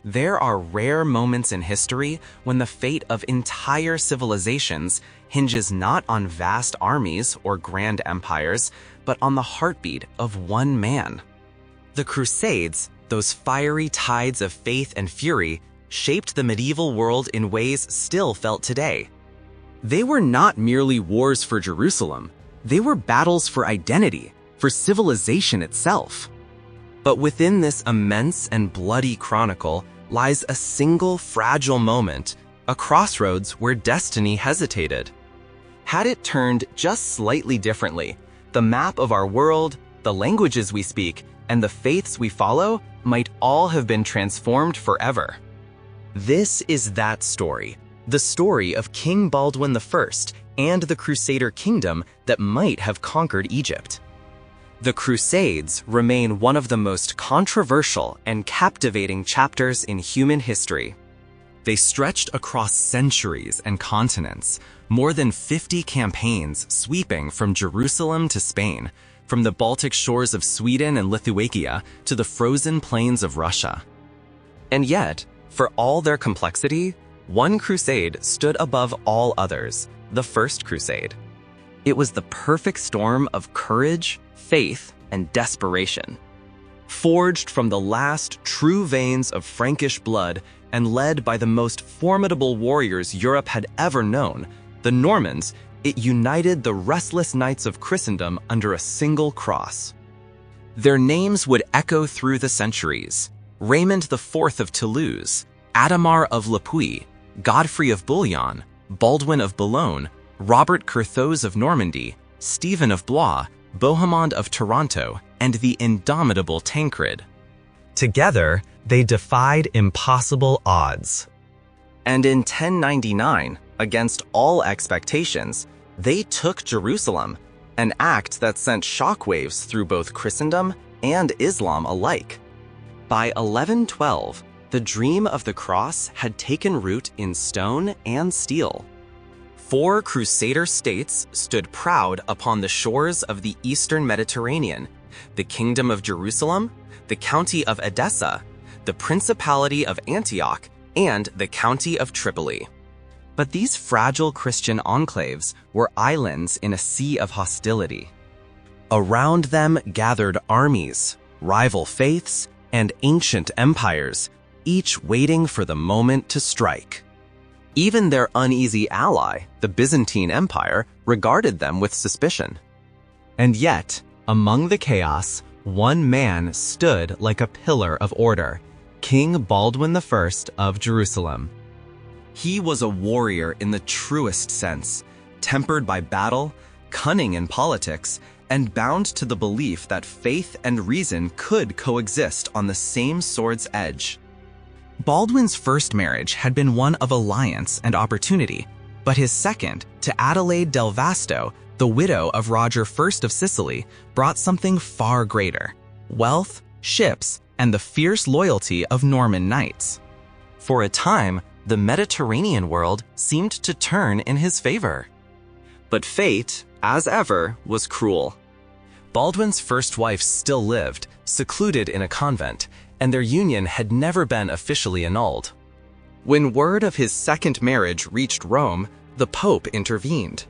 There are rare moments in history when the fate of entire civilizations hinges not on vast armies or grand empires, but on the heartbeat of one man. The Crusades, those fiery tides of faith and fury, shaped the medieval world in ways still felt today. They were not merely wars for Jerusalem, they were battles for identity, for civilization itself. But within this immense and bloody chronicle lies a single fragile moment, a crossroads where destiny hesitated. Had it turned just slightly differently, the map of our world, the languages we speak, and the faiths we follow might all have been transformed forever. This is that story, the story of King Baldwin I and the Crusader kingdom that might have conquered Egypt. The Crusades remain one of the most controversial and captivating chapters in human history. They stretched across centuries and continents, more than 50 campaigns sweeping from Jerusalem to Spain, from the Baltic shores of Sweden and Lithuania to the frozen plains of Russia. And yet, for all their complexity, one crusade stood above all others, the First Crusade. It was the perfect storm of courage, faith, and desperation. Forged from the last true veins of Frankish blood and led by the most formidable warriors Europe had ever known, the Normans, it united the restless knights of Christendom under a single cross. Their names would echo through the centuries: Raymond IV of Toulouse, Adhemar of Le Puy, Godfrey of Bouillon, Baldwin of Boulogne, Robert Curthose of Normandy, Stephen of Blois, Bohemond of Taranto, and the indomitable Tancred. Together, they defied impossible odds. And in 1099, against all expectations, they took Jerusalem, an act that sent shockwaves through both Christendom and Islam alike. By 1112, the dream of the cross had taken root in stone and steel. 4 Crusader states stood proud upon the shores of the eastern Mediterranean: the Kingdom of Jerusalem, the County of Edessa, the Principality of Antioch, and the County of Tripoli. But these fragile Christian enclaves were islands in a sea of hostility. Around them gathered armies, rival faiths, and ancient empires, each waiting for the moment to strike. Even their uneasy ally, the Byzantine Empire, regarded them with suspicion. And yet, among the chaos, one man stood like a pillar of order: King Baldwin I of Jerusalem. He was a warrior in the truest sense, tempered by battle, cunning in politics, and bound to the belief that faith and reason could coexist on the same sword's edge. Baldwin's first marriage had been one of alliance and opportunity, but his second, to Adelaide del Vasto, the widow of Roger I of Sicily, brought something far greater: wealth, ships, and the fierce loyalty of Norman knights. For a time, the Mediterranean world seemed to turn in his favor. But fate, as ever, was cruel. Baldwin's first wife still lived, secluded in a convent, and their union had never been officially annulled. When word of his second marriage reached Rome, the Pope intervened.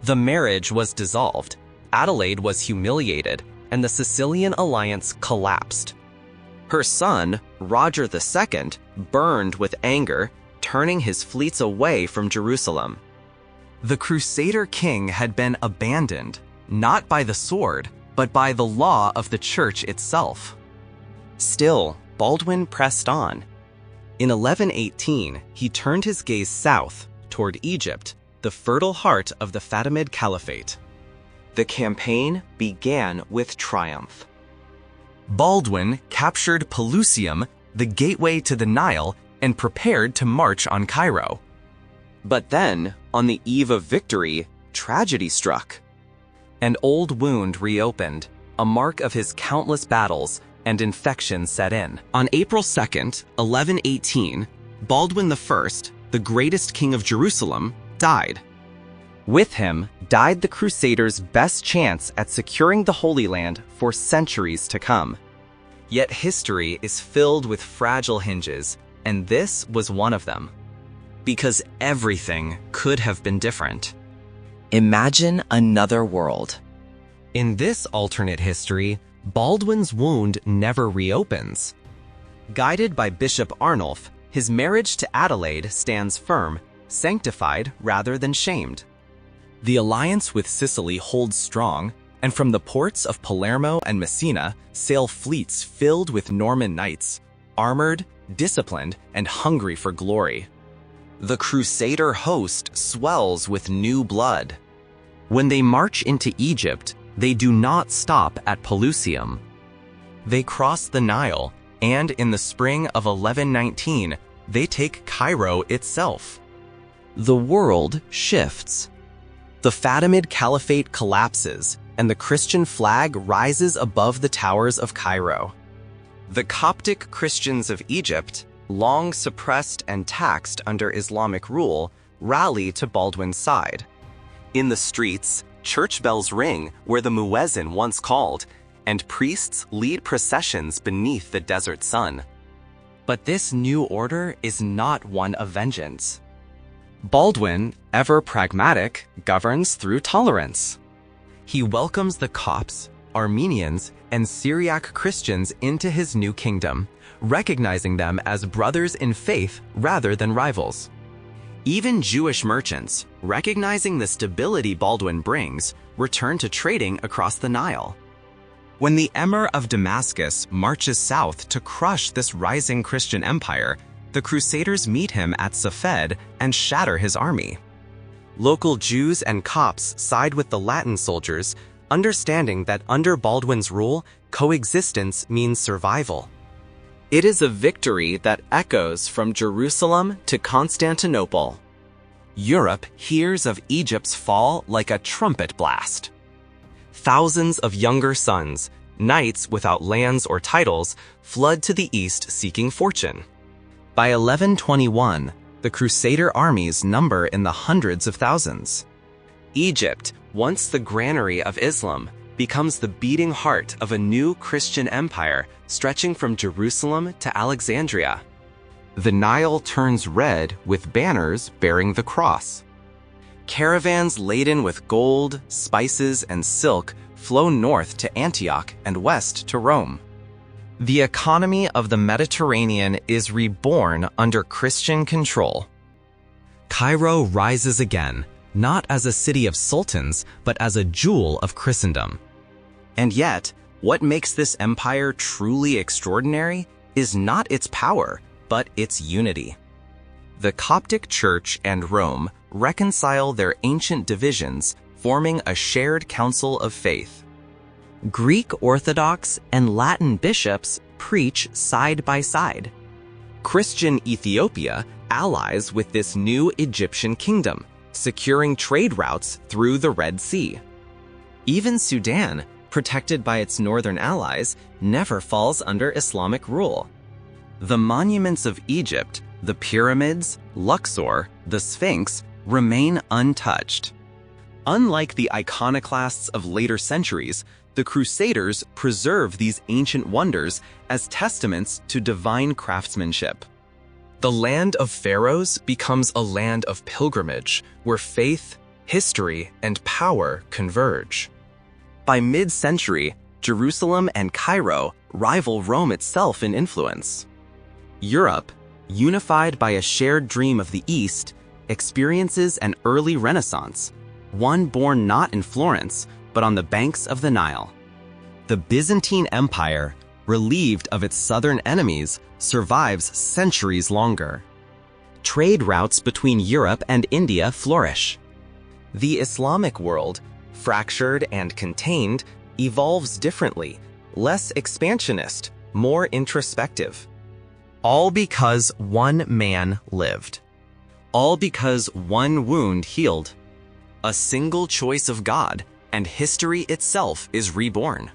The marriage was dissolved, Adelaide was humiliated, and the Sicilian alliance collapsed. Her son, Roger II, burned with anger, turning his fleets away from Jerusalem. The Crusader king had been abandoned, not by the sword, but by the law of the church itself. Still, Baldwin pressed on. In 1118, he turned his gaze south, toward Egypt, the fertile heart of the Fatimid Caliphate. The campaign began with triumph. Baldwin captured Pelusium, the gateway to the Nile, and prepared to march on Cairo. But then, on the eve of victory, tragedy struck. An old wound reopened, a mark of his countless battles, and infection set in. On April 2nd, 1118, Baldwin I, the greatest king of Jerusalem, died. With him died the Crusaders' best chance at securing the Holy Land for centuries to come. Yet history is filled with fragile hinges, and this was one of them. Because everything could have been different. Imagine another world. In this alternate history, Baldwin's wound never reopens. Guided by Bishop Arnulf, his marriage to Adelaide stands firm, sanctified rather than shamed. The alliance with Sicily holds strong, and from the ports of Palermo and Messina sail fleets filled with Norman knights, armored, disciplined, and hungry for glory. The Crusader host swells with new blood. When they march into Egypt, they do not stop at Pelusium. They cross the Nile, and in the spring of 1119, they take Cairo itself. The world shifts. The Fatimid Caliphate collapses, and the Christian flag rises above the towers of Cairo. The Coptic Christians of Egypt, long suppressed and taxed under Islamic rule, rally to Baldwin's side. In the streets, church bells ring where the muezzin once called, and priests lead processions beneath the desert sun. But this new order is not one of vengeance. Baldwin, ever pragmatic, governs through tolerance. He welcomes the Copts, Armenians, and Syriac Christians into his new kingdom, recognizing them as brothers in faith rather than rivals. Even Jewish merchants, recognizing the stability Baldwin brings, return to trading across the Nile. When the Emir of Damascus marches south to crush this rising Christian empire, the Crusaders meet him at Safed and shatter his army. Local Jews and Copts side with the Latin soldiers, understanding that under Baldwin's rule, coexistence means survival. It is a victory that echoes from Jerusalem to Constantinople. Europe hears of Egypt's fall like a trumpet blast. Thousands of younger sons, knights without lands or titles, flood to the east seeking fortune. By 1121, the Crusader armies number in the hundreds of thousands. Egypt, once the granary of Islam, becomes the beating heart of a new Christian empire stretching from Jerusalem to Alexandria. The Nile turns red with banners bearing the cross. Caravans laden with gold, spices, and silk flow north to Antioch and west to Rome. The economy of the Mediterranean is reborn under Christian control. Cairo rises again, not as a city of sultans, but as a jewel of Christendom. And yet, what makes this empire truly extraordinary is not its power, but its unity. The Coptic Church and Rome reconcile their ancient divisions, forming a shared council of faith. Greek Orthodox and Latin bishops preach side by side. Christian Ethiopia allies with this new Egyptian kingdom, securing trade routes through the Red Sea. Even Sudan, protected by its northern allies, never falls under Islamic rule. The monuments of Egypt, the pyramids, Luxor, the Sphinx, remain untouched. Unlike the iconoclasts of later centuries, the Crusaders preserve these ancient wonders as testaments to divine craftsmanship. The land of pharaohs becomes a land of pilgrimage, where faith, history, and power converge. By mid-century, Jerusalem and Cairo rival Rome itself in influence. Europe, unified by a shared dream of the East, experiences an early Renaissance, one born not in Florence, but on the banks of the Nile. The Byzantine Empire, relieved of its southern enemies, survives centuries longer. Trade routes between Europe and India flourish. The Islamic world, fractured and contained, evolves differently, less expansionist, more introspective. All because one man lived. All because one wound healed. A single choice of God, and history itself is reborn.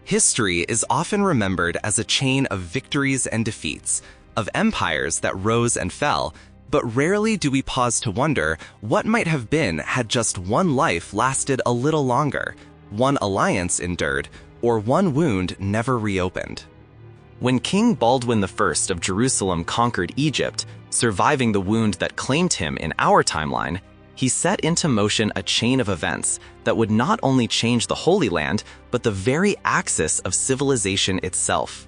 History is often remembered as a chain of victories and defeats, of empires that rose and fell, but rarely do we pause to wonder what might have been had just one life lasted a little longer, one alliance endured, or one wound never reopened. When King Baldwin I of Jerusalem conquered Egypt, surviving the wound that claimed him in our timeline, he set into motion a chain of events that would not only change the Holy Land, but the very axis of civilization itself.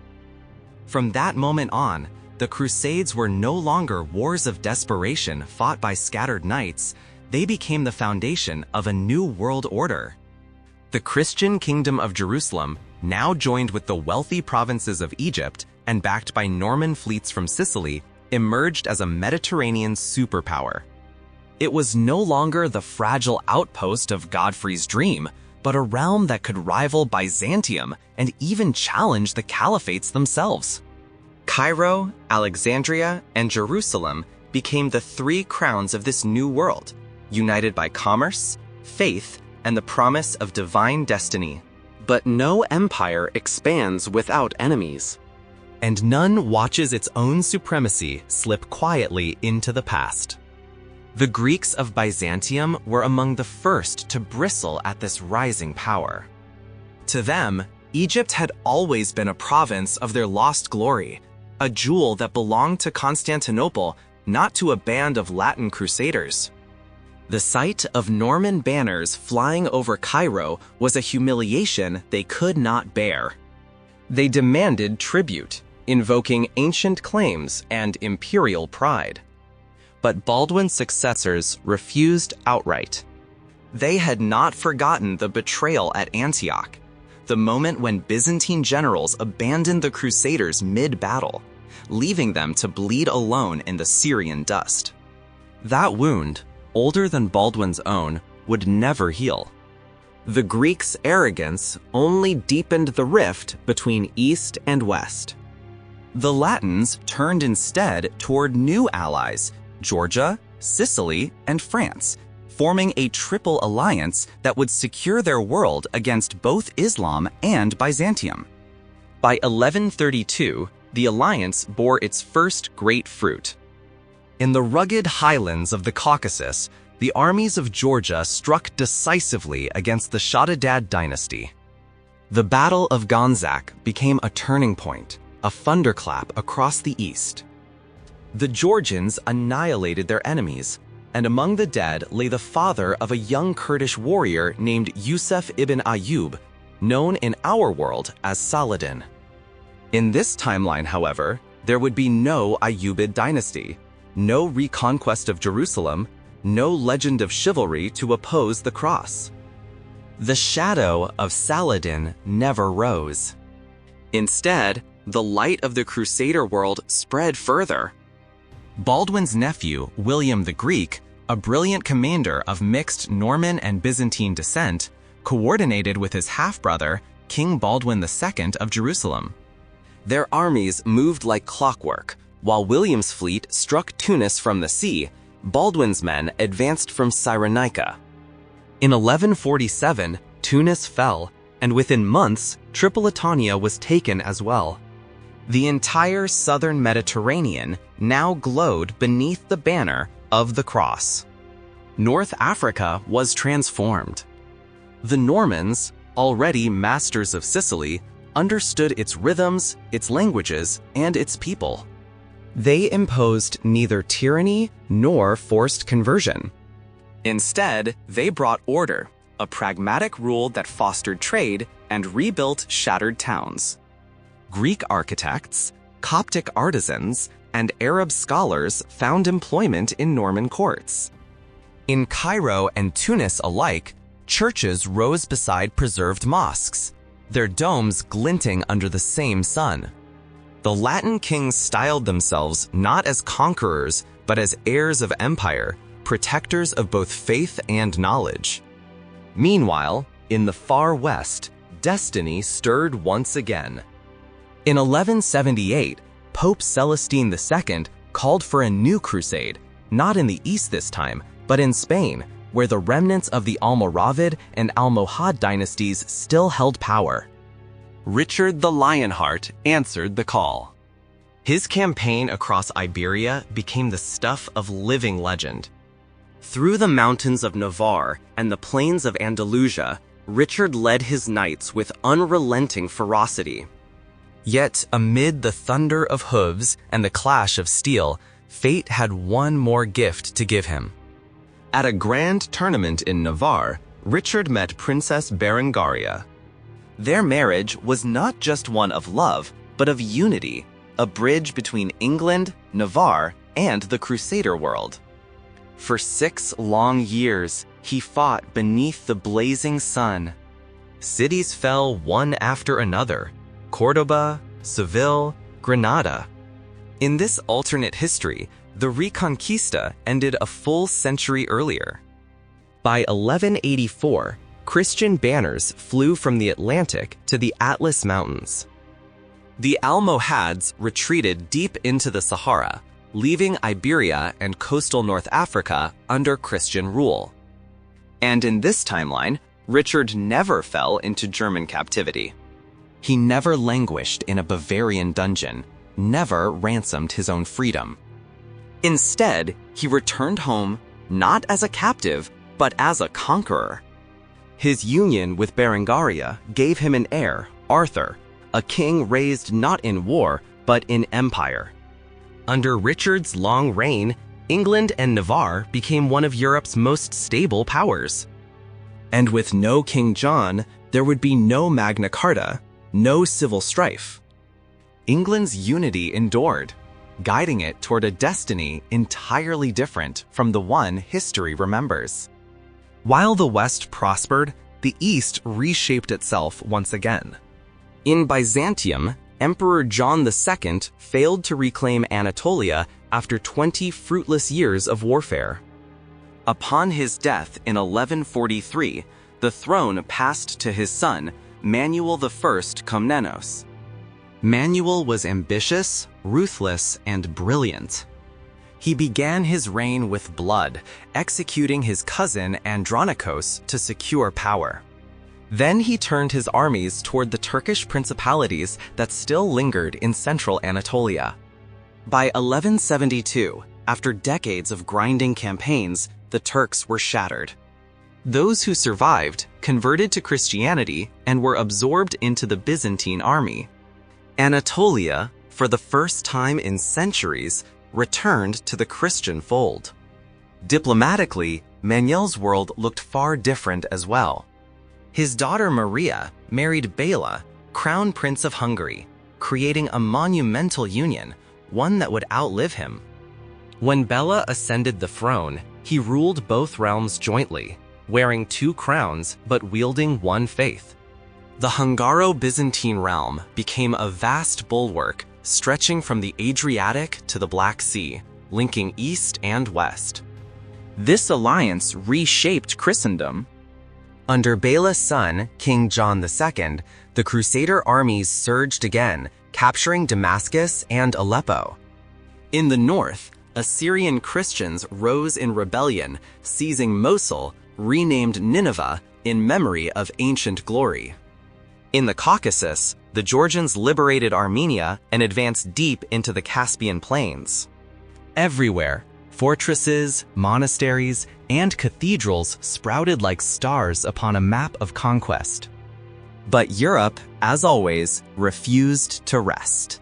From that moment on, the Crusades were no longer wars of desperation fought by scattered knights. They became the foundation of a new world order. The Christian Kingdom of Jerusalem, now joined with the wealthy provinces of Egypt and backed by Norman fleets from Sicily, emerged as a Mediterranean superpower. It was no longer the fragile outpost of Godfrey's dream, but a realm that could rival Byzantium and even challenge the caliphates themselves. Cairo, Alexandria, and Jerusalem became the three crowns of this new world, united by commerce, faith, and the promise of divine destiny. But no empire expands without enemies, and none watches its own supremacy slip quietly into the past. The Greeks of Byzantium were among the first to bristle at this rising power. To them, Egypt had always been a province of their lost glory, a jewel that belonged to Constantinople, not to a band of Latin crusaders. The sight of Norman banners flying over Cairo was a humiliation they could not bear. They demanded tribute, invoking ancient claims and imperial pride. But Baldwin's successors refused outright. They had not forgotten the betrayal at Antioch, the moment when Byzantine generals abandoned the Crusaders mid-battle, leaving them to bleed alone in the Syrian dust. That wound, older than Baldwin's own, would never heal. The Greeks' arrogance only deepened the rift between East and West. The Latins turned instead toward new allies, Georgia, Sicily, and France, forming a triple alliance that would secure their world against both Islam and Byzantium. By 1132, the alliance bore its first great fruit. In the rugged highlands of the Caucasus, the armies of Georgia struck decisively against the Shaddadid dynasty. The Battle of Gonzak became a turning point, a thunderclap across the east. The Georgians annihilated their enemies, and among the dead lay the father of a young Kurdish warrior named Yusuf ibn Ayyub, known in our world as Saladin. In this timeline, however, there would be no Ayyubid dynasty, no reconquest of Jerusalem, no legend of chivalry to oppose the cross. The shadow of Saladin never rose. Instead, the light of the Crusader world spread further. Baldwin's nephew, William the Greek, a brilliant commander of mixed Norman and Byzantine descent, coordinated with his half-brother, King Baldwin II of Jerusalem. Their armies moved like clockwork. While William's fleet struck Tunis from the sea, Baldwin's men advanced from Cyrenaica. In 1147, Tunis fell, and within months, Tripolitania was taken as well. The entire southern Mediterranean now glowed beneath the banner of the cross. North Africa was transformed. The Normans, already masters of Sicily, understood its rhythms, its languages, and its people. They imposed neither tyranny nor forced conversion. Instead, they brought order, a pragmatic rule that fostered trade and rebuilt shattered towns. Greek architects, Coptic artisans, and Arab scholars found employment in Norman courts. In Cairo and Tunis alike, churches rose beside preserved mosques, their domes glinting under the same sun. The Latin kings styled themselves not as conquerors, but as heirs of empire, protectors of both faith and knowledge. Meanwhile, in the far west, destiny stirred once again. In 1178, Pope Celestine II called for a new crusade, not in the east this time, but in Spain, where the remnants of the Almoravid and Almohad dynasties still held power. Richard the Lionheart answered the call. His campaign across Iberia became the stuff of living legend. Through the mountains of Navarre and the plains of Andalusia, Richard led his knights with unrelenting ferocity. Yet, amid the thunder of hooves and the clash of steel, fate had one more gift to give him. At a grand tournament in Navarre, Richard met Princess Berengaria. Their marriage was not just one of love, but of unity, a bridge between England, Navarre, and the Crusader world. For 6 long years, he fought beneath the blazing sun. Cities fell one after another: Cordoba, Seville, Granada. In this alternate history, the Reconquista ended a full century earlier. By 1184, Christian banners flew from the Atlantic to the Atlas Mountains. The Almohads retreated deep into the Sahara, leaving Iberia and coastal North Africa under Christian rule. And in this timeline, Richard never fell into German captivity. He never languished in a Bavarian dungeon, never ransomed his own freedom. Instead, he returned home not as a captive, but as a conqueror. His union with Berengaria gave him an heir, Arthur, a king raised not in war, but in empire. Under Richard's long reign, England and Navarre became one of Europe's most stable powers. And with no King John, there would be no Magna Carta, no civil strife. England's unity endured, guiding it toward a destiny entirely different from the one history remembers. While the West prospered, the East reshaped itself once again. In Byzantium, Emperor John II failed to reclaim Anatolia after 20 fruitless years of warfare. Upon his death in 1143, the throne passed to his son, Manuel I Komnenos. Manuel was ambitious, ruthless, and brilliant. He began his reign with blood, executing his cousin Andronikos to secure power. Then he turned his armies toward the Turkish principalities that still lingered in central Anatolia. By 1172, after decades of grinding campaigns, the Turks were shattered. Those who survived converted to Christianity and were absorbed into the Byzantine army. Anatolia, for the first time in centuries, returned to the Christian fold. Diplomatically, Manuel's world looked far different as well. His daughter Maria married Bela, Crown Prince of Hungary, creating a monumental union, one that would outlive him. When Bela ascended the throne, he ruled both realms jointly, wearing 2 crowns but wielding one faith. The Hungaro-Byzantine realm became a vast bulwark stretching from the Adriatic to the Black Sea, linking east and west. This alliance reshaped Christendom. Under Bela's son, King John II, the Crusader armies surged again, capturing Damascus and Aleppo. In the north, Assyrian Christians rose in rebellion, seizing Mosul, renamed Nineveh, in memory of ancient glory. In the Caucasus, the Georgians liberated Armenia and advanced deep into the Caspian plains. Everywhere, fortresses, monasteries, and cathedrals sprouted like stars upon a map of conquest. But Europe, as always, refused to rest.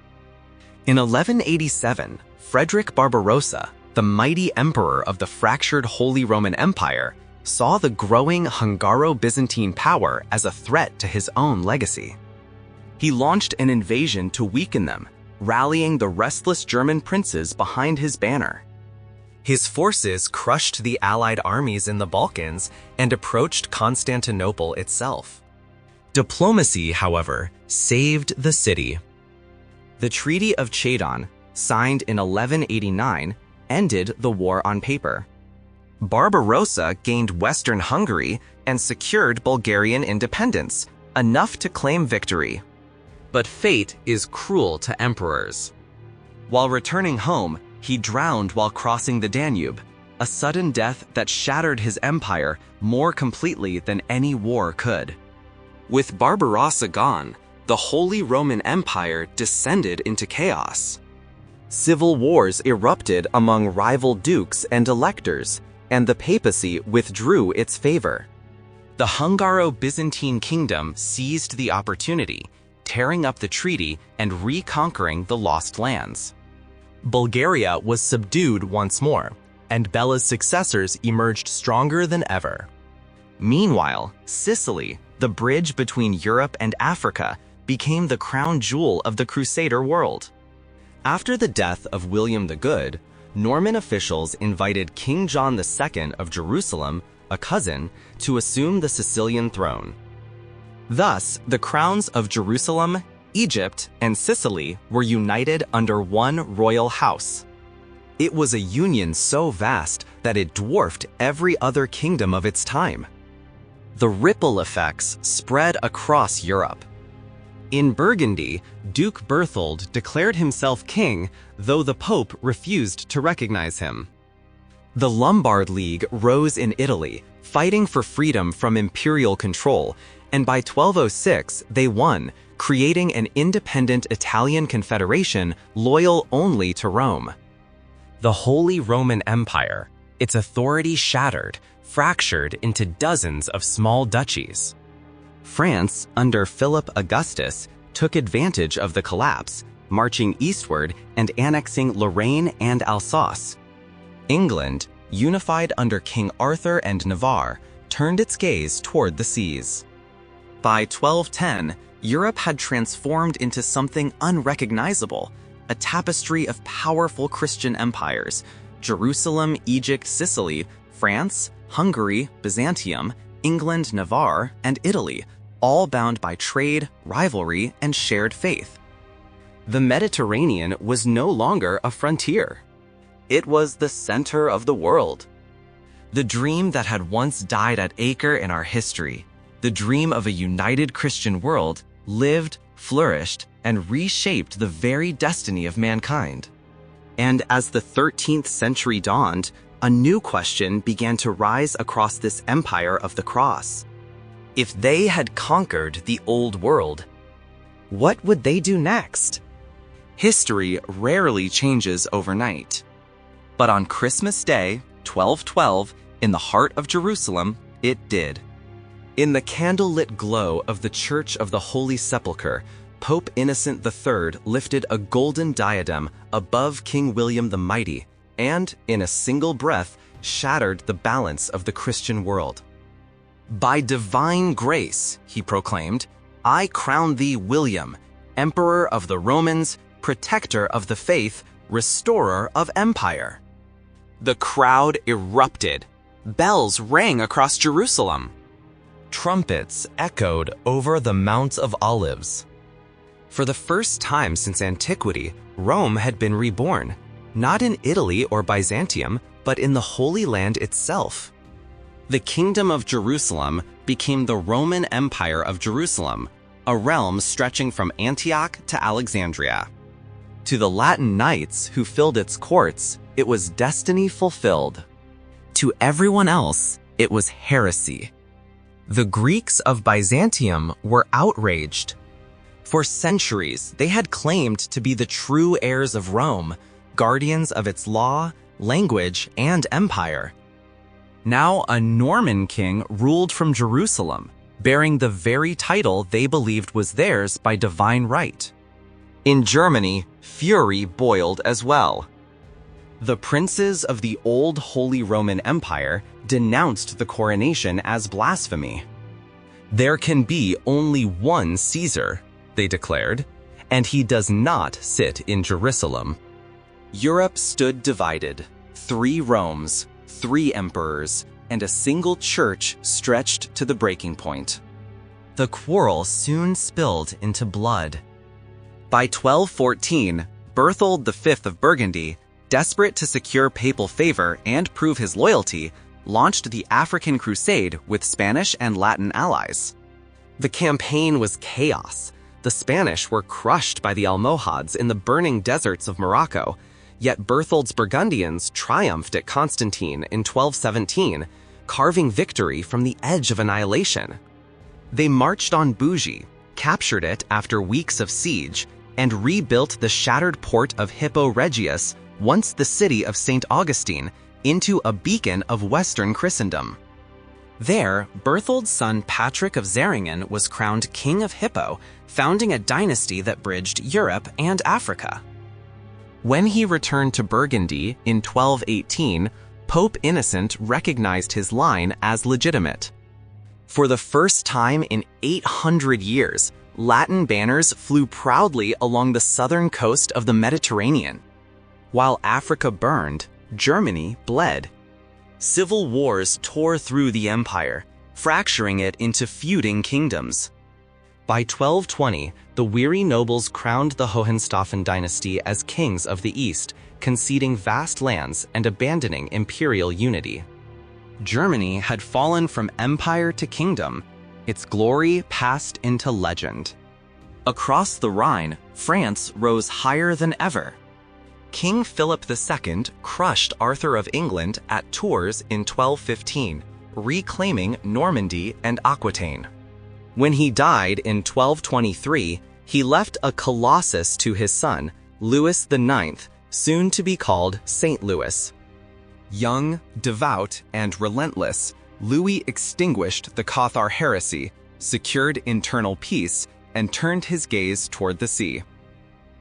In 1187, Frederick Barbarossa, the mighty emperor of the fractured Holy Roman Empire, saw the growing Hungaro-Byzantine power as a threat to his own legacy. He launched an invasion to weaken them, rallying the restless German princes behind his banner. His forces crushed the Allied armies in the Balkans and approached Constantinople itself. Diplomacy, however, saved the city. The Treaty of Chalon, signed in 1189, ended the war on paper. Barbarossa gained Western Hungary and secured Bulgarian independence, enough to claim victory. But fate is cruel to emperors. While returning home, he drowned while crossing the Danube, a sudden death that shattered his empire more completely than any war could. With Barbarossa gone, the Holy Roman Empire descended into chaos. Civil wars erupted among rival dukes and electors, and the papacy withdrew its favor. The Hungaro-Byzantine kingdom seized the opportunity, tearing up the treaty and reconquering the lost lands. Bulgaria was subdued once more, and Bella's successors emerged stronger than ever. Meanwhile, Sicily, the bridge between Europe and Africa, became the crown jewel of the Crusader world. After the death of William the Good, Norman officials invited King John II of Jerusalem, a cousin, to assume the Sicilian throne. Thus, the crowns of Jerusalem, Egypt, and Sicily were united under one royal house. It was a union so vast that it dwarfed every other kingdom of its time. The ripple effects spread across Europe. In Burgundy, Duke Berthold declared himself king, though the Pope refused to recognize him. The Lombard League rose in Italy, fighting for freedom from imperial control, and by 1206 they won, creating an independent Italian confederation loyal only to Rome. The Holy Roman Empire, its authority shattered, fractured into dozens of small duchies. France, under Philip Augustus, took advantage of the collapse, marching eastward and annexing Lorraine and Alsace. England, unified under King Arthur and Navarre, turned its gaze toward the seas. By 1210, Europe had transformed into something unrecognizable, a tapestry of powerful Christian empires: Jerusalem, Egypt, Sicily, France, Hungary, Byzantium, England, Navarre, and Italy, all bound by trade, rivalry, and shared faith. The Mediterranean was no longer a frontier. It was the center of the world. The dream that had once died at Acre in our history, the dream of a united Christian world, lived, flourished, and reshaped the very destiny of mankind. And as the 13th century dawned, a new question began to rise across this empire of the cross. If they had conquered the old world, what would they do next? History rarely changes overnight. But on Christmas Day, 1212, in the heart of Jerusalem, it did. In the candlelit glow of the Church of the Holy Sepulchre, Pope Innocent III lifted a golden diadem above King William the Mighty and, in a single breath, shattered the balance of the Christian world. "By divine grace," he proclaimed, "I crown thee William, Emperor of the Romans, protector of the faith, restorer of empire." The crowd erupted. Bells rang across Jerusalem. Trumpets echoed over the Mount of Olives. For the first time since antiquity, Rome had been reborn, not in Italy or Byzantium, but in the Holy Land itself. The Kingdom of Jerusalem became the Roman Empire of Jerusalem, a realm stretching from Antioch to Alexandria. To the Latin knights who filled its courts, it was destiny fulfilled. To everyone else, it was heresy. The Greeks of Byzantium were outraged. For centuries, they had claimed to be the true heirs of Rome, guardians of its law, language, and empire. Now a Norman king ruled from Jerusalem, bearing the very title they believed was theirs by divine right. In Germany, fury boiled as well. The princes of the old Holy Roman Empire denounced the coronation as blasphemy. "There can be only one Caesar," they declared, "and he does not sit in Jerusalem." Europe stood divided. 3 Romes, 3 emperors, and a single church stretched to the breaking point. The quarrel soon spilled into blood. By 1214, Berthold V of Burgundy, desperate to secure papal favor and prove his loyalty, launched the African Crusade with Spanish and Latin allies. The campaign was chaos. The Spanish were crushed by the Almohads in the burning deserts of Morocco, yet Berthold's Burgundians triumphed at Constantine in 1217, carving victory from the edge of annihilation. They marched on Bougie, captured it after weeks of siege, and rebuilt the shattered port of Hippo Regius, once the city of St. Augustine, into a beacon of Western Christendom. There, Berthold's son Patrick of Zeringen was crowned King of Hippo, founding a dynasty that bridged Europe and Africa. When he returned to Burgundy in 1218, Pope Innocent recognized his line as legitimate. For the first time in 800 years, Latin banners flew proudly along the southern coast of the Mediterranean. While Africa burned, Germany bled. Civil wars tore through the empire, fracturing it into feuding kingdoms. By 1220, the weary nobles crowned the Hohenstaufen dynasty as kings of the East, conceding vast lands and abandoning imperial unity. Germany had fallen from empire to kingdom, its glory passed into legend. Across the Rhine, France rose higher than ever. King Philip II crushed Arthur of England at Tours in 1215, reclaiming Normandy and Aquitaine. When he died in 1223, he left a colossus to his son, Louis IX, soon to be called Saint Louis. Young, devout, and relentless, Louis extinguished the Cathar heresy, secured internal peace, and turned his gaze toward the sea.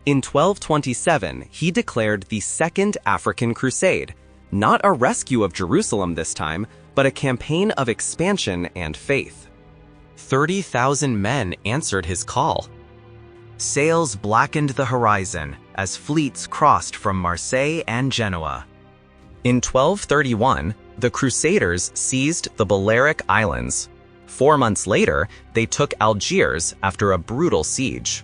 In 1227, he declared the Second African Crusade, not a rescue of Jerusalem this time, but a campaign of expansion and faith. 30,000 men answered his call. Sails blackened the horizon as fleets crossed from Marseille and Genoa. In 1231, the Crusaders seized the Balearic Islands. 4 months later, they took Algiers after a brutal siege.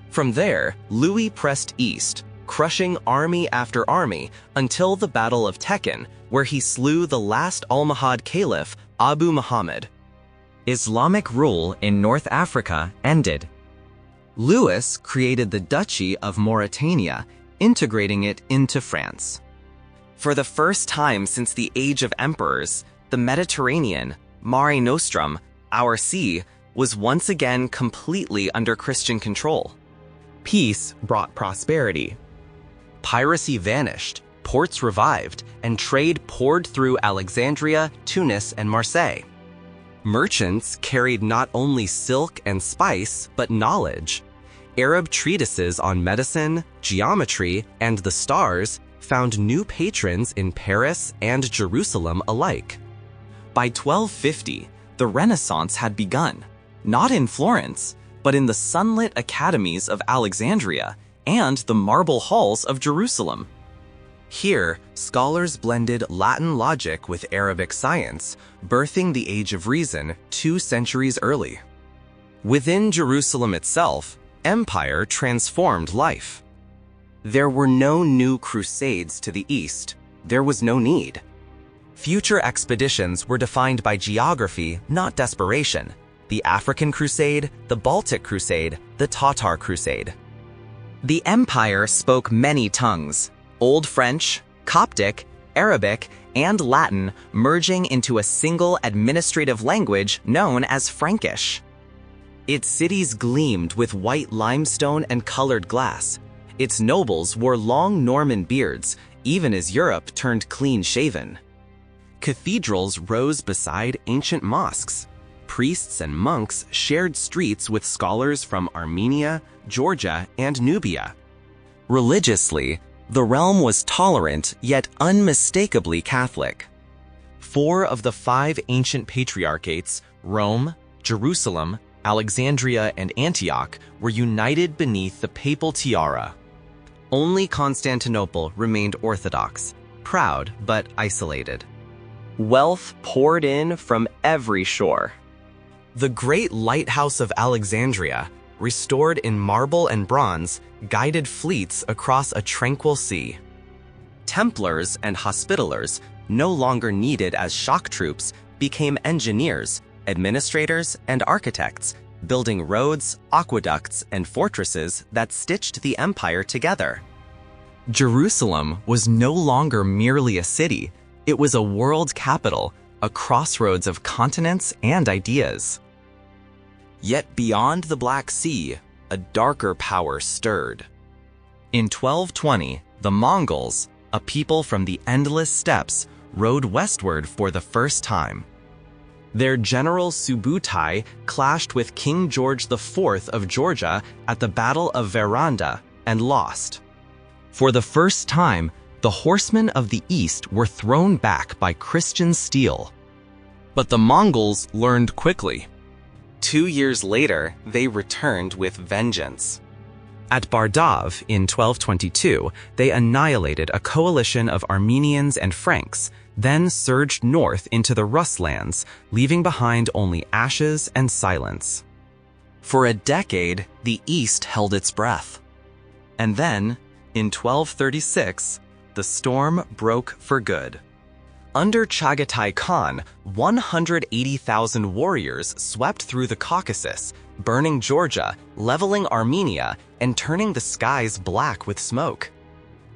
From there, Louis pressed east, crushing army after army until the Battle of Tekken, where he slew the last Almohad caliph, Abu Muhammad. Islamic rule in North Africa ended. Louis created the Duchy of Mauritania, integrating it into France. For the first time since the Age of Emperors, the Mediterranean, Mare Nostrum, our sea, was once again completely under Christian control. Peace brought prosperity. Piracy vanished, ports revived, and trade poured through Alexandria, Tunis, and Marseille. Merchants carried not only silk and spice, but knowledge. Arab treatises on medicine, geometry, and the stars found new patrons in Paris and Jerusalem alike. By 1250, the Renaissance had begun, not in Florence, but in the sunlit academies of Alexandria and the marble halls of Jerusalem. Here, scholars blended Latin logic with Arabic science, birthing the Age of Reason 2 centuries early. Within Jerusalem itself, empire transformed life. There were no new Crusades to the east. There was no need. Future expeditions were defined by geography, not desperation. The African Crusade, the Baltic Crusade, the Tatar Crusade. The empire spoke many tongues: Old French, Coptic, Arabic, and Latin, merging into a single administrative language known as Frankish. Its cities gleamed with white limestone and colored glass. Its nobles wore long Norman beards, even as Europe turned clean-shaven. Cathedrals rose beside ancient mosques. Priests and monks shared streets with scholars from Armenia, Georgia, and Nubia. Religiously, the realm was tolerant yet unmistakably Catholic. 4 of the 5 ancient patriarchates, Rome, Jerusalem, Alexandria, and Antioch, were united beneath the papal tiara. Only Constantinople remained orthodox, proud but isolated. Wealth poured in from every shore. The great lighthouse of Alexandria, restored in marble and bronze, guided fleets across a tranquil sea. Templars and Hospitallers, no longer needed as shock troops, became engineers, administrators, and architects, building roads, aqueducts, and fortresses that stitched the empire together. Jerusalem was no longer merely a city, it was a world capital, a crossroads of continents and ideas. Yet beyond the Black Sea, a darker power stirred. In 1220, the Mongols, a people from the endless steppes, rode westward for the first time. Their general Subutai clashed with King George IV of Georgia at the Battle of Veranda and lost. For the first time, the horsemen of the East were thrown back by Christian steel. But the Mongols learned quickly. 2 years later, they returned with vengeance. At Bardav in 1222, they annihilated a coalition of Armenians and Franks, then surged north into the Rus lands, leaving behind only ashes and silence. For a decade, the East held its breath. And then, in 1236, the storm broke for good. Under Chagatai Khan, 180,000 warriors swept through the Caucasus, burning Georgia, leveling Armenia, and turning the skies black with smoke.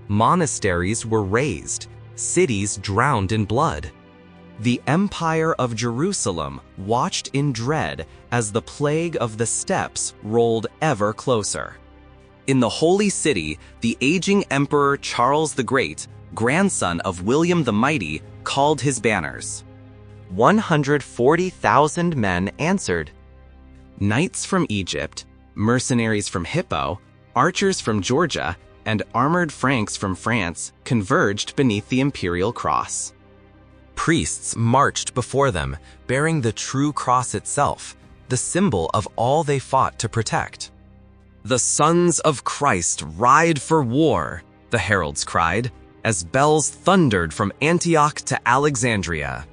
Monasteries were razed, cities drowned in blood. The Empire of Jerusalem watched in dread as the plague of the steppes rolled ever closer. In the Holy City, the aging Emperor Charles the Great, grandson of William the Mighty, called his banners. 140,000 men answered. Knights from Egypt, mercenaries from Hippo, archers from Georgia, and armored Franks from France converged beneath the imperial cross. Priests marched before them, bearing the true cross itself, the symbol of all they fought to protect. "The sons of Christ ride for war," the heralds cried, as bells thundered from Antioch to Alexandria.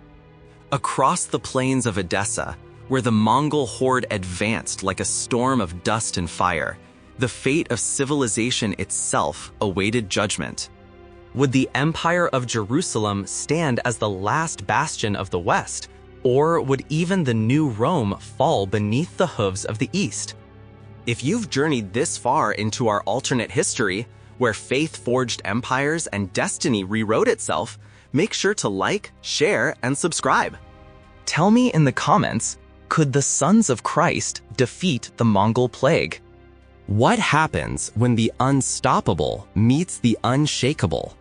Across the plains of Edessa, where the Mongol horde advanced like a storm of dust and fire, the fate of civilization itself awaited judgment. Would the Empire of Jerusalem stand as the last bastion of the West, or would even the new Rome fall beneath the hooves of the East? If you've journeyed this far into our alternate history, where faith forged empires and destiny rewrote itself, make sure to like, share, and subscribe. Tell me in the comments, could the sons of Christ defeat the Mongol plague? What happens when the unstoppable meets the unshakable?